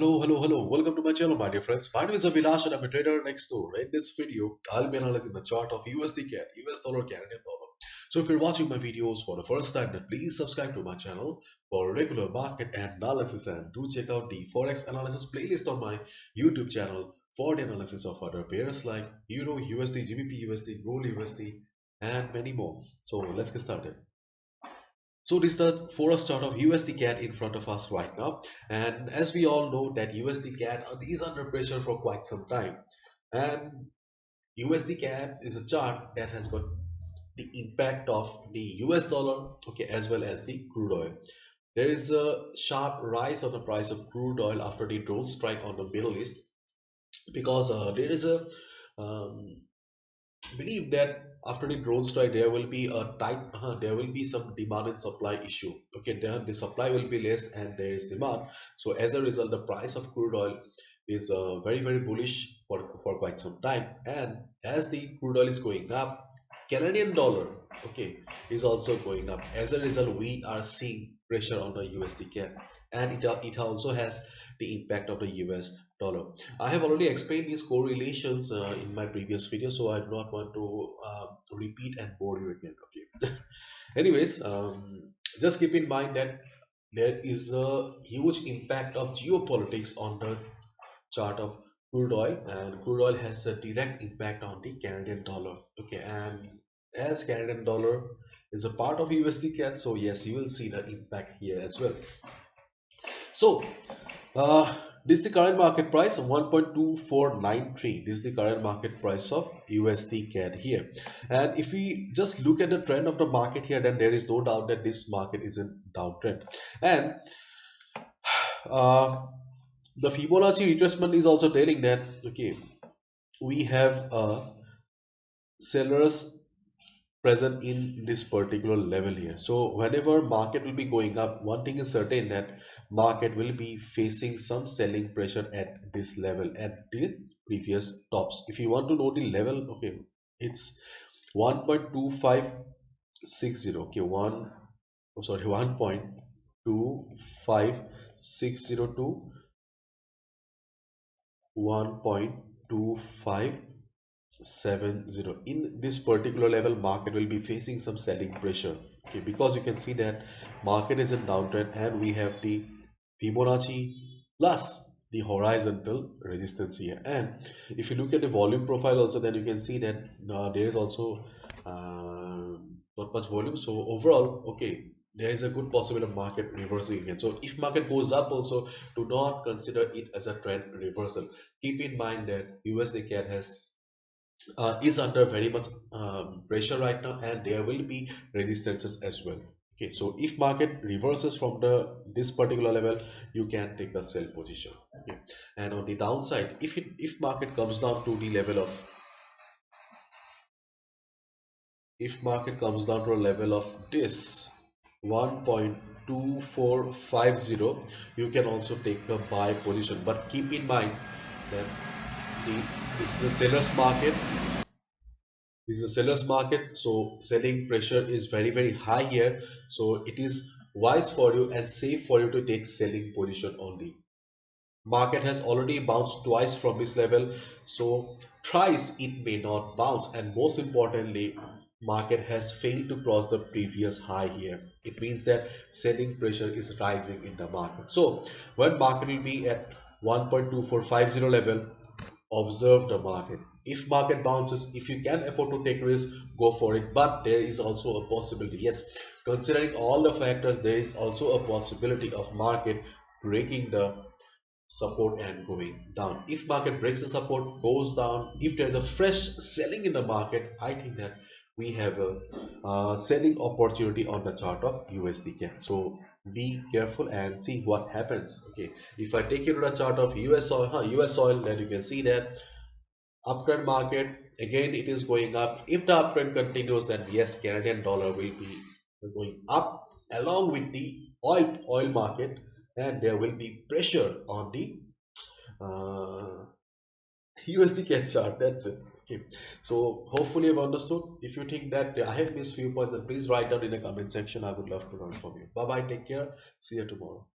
Hello. Welcome to my channel, my dear friends. My name is Abhilash and I'm a trader next door. In this video, I'll be analyzing the chart of USD CAD, US dollar, Canadian dollar. So if you're watching my videos for the first time, then please subscribe to my channel for regular market analysis and do check out the Forex analysis playlist on my YouTube channel for the analysis of other pairs like Euro, USD, GBP, USD, Gold, USD, and many more. So let's get started. So this is the Forex chart of USD CAD in front of us right now, and as we all know that USD CAD is under pressure for quite some time, and USD CAD is a chart that has got the impact of the US dollar, okay, as well as the crude oil. There is a sharp rise on the price of crude oil after the drone strike on the Middle East because there is a um, believe that after the drone strike there will be a tight there will be some demand and supply issue. Okay, then the supply will be less and there is demand, so as a result the price of crude oil is very bullish for quite some time. And as the crude oil is going up, Canadian dollar, okay, is also going up. As a result, we are seeing pressure on the USD CAD, and it also has the impact of the US dollar. I have already explained these correlations in my previous video, so I do not want to repeat and bore you again. Okay. Anyways, just keep in mind that there is a huge impact of geopolitics on the chart of crude oil, and crude oil has a direct impact on the Canadian dollar. Okay, and as Canadian dollar is a part of USD CAD, so yes, you will see the impact here as well. So this is the current market price 1.2493. This is the current market price of USD CAD here. And if we just look at the trend of the market here, then there is no doubt that this market is in downtrend. And the Fibonacci retracement is also telling that, okay, we have sellers present in this particular level here. So whenever market will be going up, one thing is certain, that market will be facing some selling pressure at this level, at the previous tops. If you want to know the level, okay, it's 1.2560. okay, 1.2560 1.2570. In this particular level, market will be facing some selling pressure, okay, because you can see that market is in downtrend and we have the Fibonacci plus the horizontal resistance here. And if you look at the volume profile also, then you can see that there is also not much volume. So overall, okay, there is a good possibility of market reversing again. So if market goes up also, do not consider it as a trend reversal. Keep in mind that USD CAD is under very much pressure right now, and there will be resistances as well. Okay, so if market reverses from this particular level, you can take a sell position. Okay, and on the downside, if market comes down to the level of this 1.2450, you can also take a buy position. But keep in mind that this is a seller's market. This is a seller's market, so selling pressure is very high here. So it is wise for you and safe for you to take selling position only. Market has already bounced twice from this level, so thrice it may not bounce. And most importantly, market has failed to cross the previous high here. It means that selling pressure is rising in the market. So when market will be at 1.2450 level, observe the market. If market bounces, if you can afford to take risk, go for it. But there is also a possibility, yes, considering all the factors, there is also a possibility of market breaking the support and going down. If market breaks the support, goes down, if there's a fresh selling in the market, I think that we have a selling opportunity on the chart of USD CAD. So be careful and see what happens. Okay, if I take you to the chart of US oil, then you can see that uptrend market, again it is going up. If the uptrend continues, then yes, Canadian dollar will be going up along with the oil market, and there will be pressure on the USD CAD chart. That's it. Okay, so hopefully you've understood. If you think that I have missed few points, then please write down in the comment section. I would love to learn from you. Bye bye, take care, see you tomorrow.